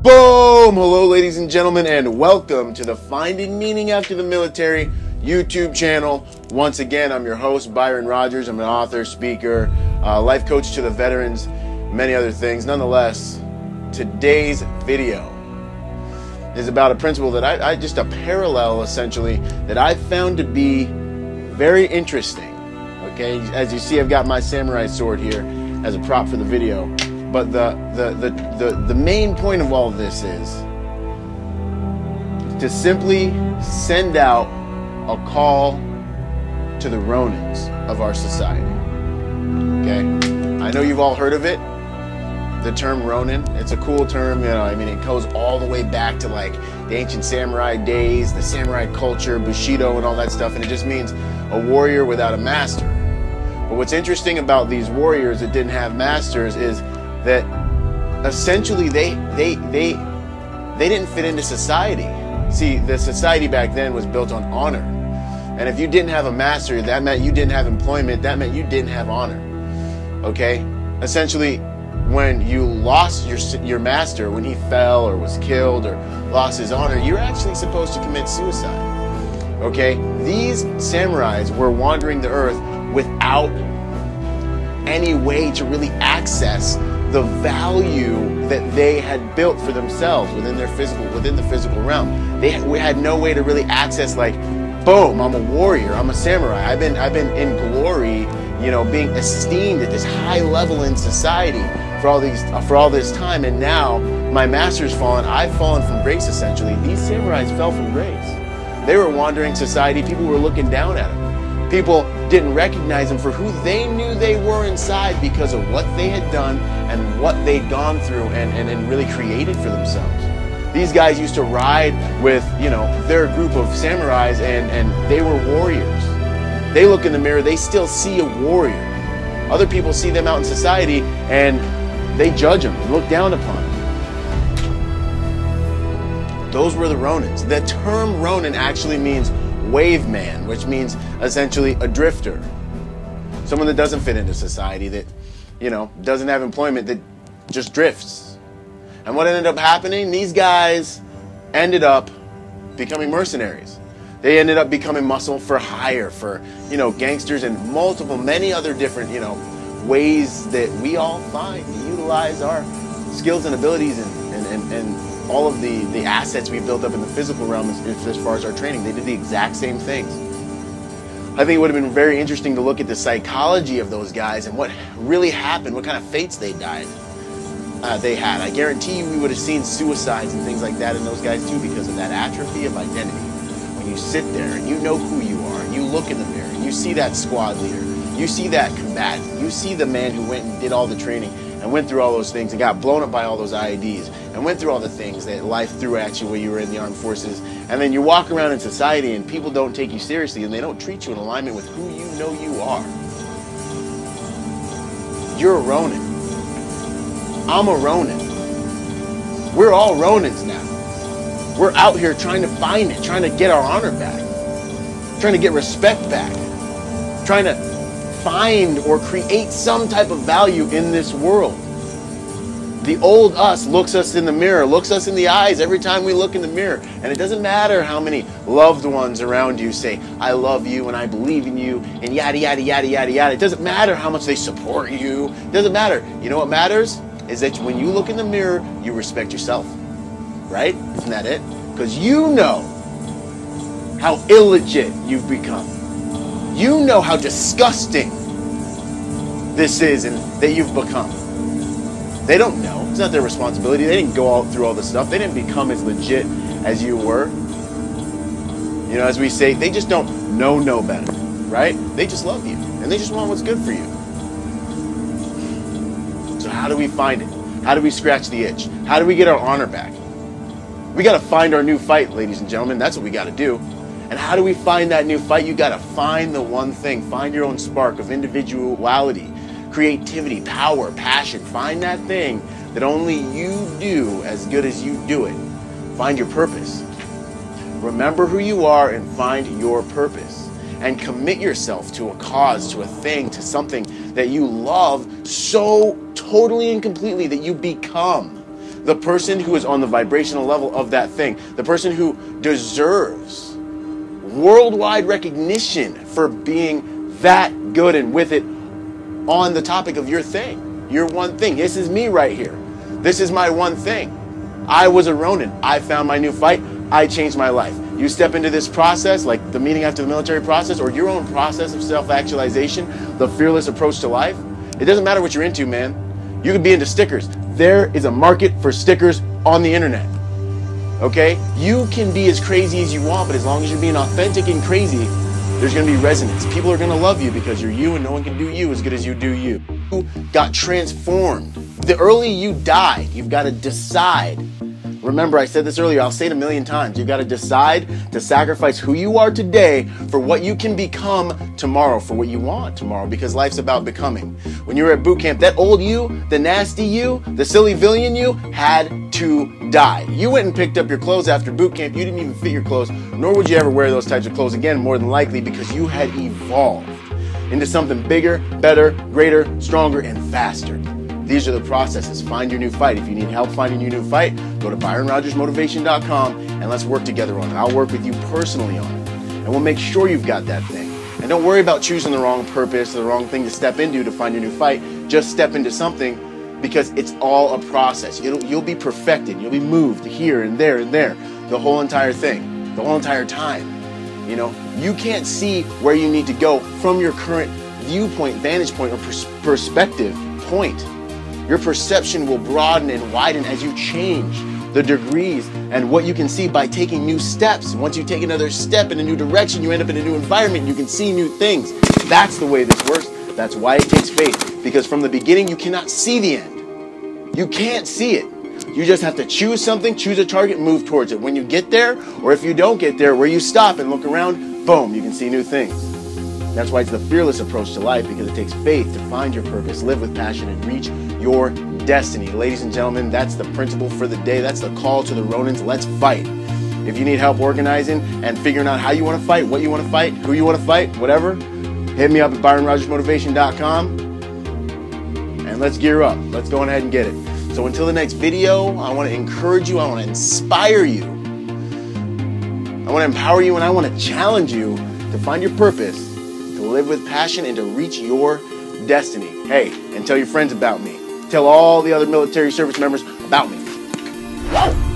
Boom! Hello, ladies and gentlemen, and welcome to the Finding Meaning After the Military YouTube channel. Once again, I'm your host, Byron Rogers. I'm an author, speaker, life coach to the veterans, many other things. Nonetheless, today's video is about a principle that just a parallel, essentially, that I found to be very interesting. Okay, as you see, I've got my samurai sword here as a prop for the video. But the main point of all of this is to simply send out a call to the Ronins of our society. Okay? I know you've all heard of it, the term Ronin. It's a cool term, you know, I mean, it goes all the way back to like the ancient samurai days, the samurai culture, Bushido and all that stuff, and it just means a warrior without a master. But what's interesting about these warriors that didn't have masters is that essentially they didn't fit into society. See, the society back then was built on honor. And if you didn't have a master, that meant you didn't have employment, that meant you didn't have honor. Okay? Essentially, when you lost your master, when he fell or was killed or lost his honor, you're actually supposed to commit suicide. Okay? These samurais were wandering the earth without any way to really access the value that they had built for themselves within the physical realm. We had no way to really access, like, boom, I'm a warrior, I'm a samurai. I've been in glory, you know, being esteemed at this high level in society for all this time, and now my master's fallen. I've fallen from grace. Essentially, these samurais fell from grace. They were wandering society. People were looking down at them. People didn't recognize them for who they knew they were inside because of what they had done and what they'd gone through and really created for themselves. These guys used to ride with, you know, their group of samurais, and they were warriors. They look in the mirror, they still see a warrior. Other people see them out in society and they judge them and look down upon them. Those were the Ronins. The term Ronin actually means wave man, which means essentially a drifter. Someone that doesn't fit into society, that, you know, doesn't have employment, that just drifts. And what ended up happening? These guys ended up becoming mercenaries. They ended up becoming muscle for hire for, you know, gangsters and many other different, you know, ways that we all find to utilize our skills and abilities and all of the assets we built up in the physical realm as far as our training. They did the exact same things. I think it would have been very interesting to look at the psychology of those guys and what really happened, what kind of fates they had. I guarantee you we would have seen suicides and things like that in those guys too, because of that atrophy of identity. When you sit there and you know who you are, and you look in the mirror, and you see that squad leader, you see that combatant, you see the man who went and did all the training and went through all those things and got blown up by all those IEDs and went through all the things that life threw at you when you were in the armed forces, and then you walk around in society and people don't take you seriously and they don't treat you in alignment with who you know you are. You're a Ronin. I'm a Ronin. We're all Ronins now. We're out here trying to find it, trying to get our honor back, trying to get respect back, trying to find or create some type of value in this world. The old us looks us in the mirror, looks us in the eyes every time we look in the mirror. And it doesn't matter how many loved ones around you say, I love you and I believe in you and yada, yada, yada, yada, yada. It doesn't matter how much they support you. It doesn't matter. You know what matters? Is that when you look in the mirror, you respect yourself. Right? Isn't that it? Because you know how illegit you've become. You know how disgusting this is and that you've become. They don't know. It's not their responsibility. They didn't go through all this stuff. They didn't become as legit as you were. You know, as we say, they just don't know no better, right? They just love you and they just want what's good for you. So how do we find it? How do we scratch the itch? How do we get our honor back? We got to find our new fight, ladies and gentlemen. That's what we got to do. And how do we find that new fight? You got to find the one thing. Find your own spark of individuality, creativity, power, passion. Find that thing that only you do as good as you do it. Find your purpose. Remember who you are and find your purpose. And commit yourself to a cause, to a thing, to something that you love so totally and completely that you become the person who is on the vibrational level of that thing, the person who deserves worldwide recognition for being that good and with it on the topic of your thing, your one thing. This is me right here. This is my one thing. I was a Ronin. I found my new fight. I changed my life. You step into this process, like the meeting after the military process, or your own process of self-actualization, the fearless approach to life. It doesn't matter what you're into, man. You could be into stickers. There is a market for stickers on the internet. Okay? You can be as crazy as you want, but as long as you're being authentic and crazy, there's going to be resonance. People are going to love you because you're you, and no one can do you as good as you do you. You got transformed. The early you died, you've got to decide. Remember, I said this earlier, I'll say it a million times. You've got to decide to sacrifice who you are today for what you can become tomorrow, for what you want tomorrow, because life's about becoming. When you were at boot camp, that old you, the nasty you, the silly villain you, had to die. You went and picked up your clothes after boot camp. You didn't even fit your clothes, nor would you ever wear those types of clothes again, more than likely, because you had evolved into something bigger, better, greater, stronger, and faster. These are the processes. Find your new fight. If you need help finding your new fight, go to ByronRogersMotivation.com and let's work together on it. I'll work with you personally on it. And we'll make sure you've got that thing. And don't worry about choosing the wrong purpose, the wrong thing to step into to find your new fight. Just step into something because it's all a process. You'll be perfected. You'll be moved here and there and there. The whole entire thing. The whole entire time. You know, you can't see where you need to go from your current viewpoint, vantage point, or perspective point. Your perception will broaden and widen as you change the degrees and what you can see by taking new steps. Once you take another step in a new direction, you end up in a new environment. You can see new things. That's the way this works. That's why it takes faith. Because from the beginning, you cannot see the end. You can't see it. You just have to choose something, choose a target, move towards it. When you get there, or if you don't get there, where you stop and look around, boom, you can see new things. That's why it's the fearless approach to life, because it takes faith to find your purpose, live with passion, and reach your destiny. Ladies and gentlemen, that's the principle for the day. That's the call to the Ronins. Let's fight. If you need help organizing and figuring out how you want to fight, what you want to fight, who you want to fight, whatever, hit me up at ByronRogersMotivation.com and let's gear up. Let's go ahead and get it. So until the next video, I want to encourage you. I want to inspire you. I want to empower you, and I want to challenge you to find your purpose, to live with passion, and to reach your destiny. Hey, and tell your friends about me. Tell all the other military service members about me. Whoa!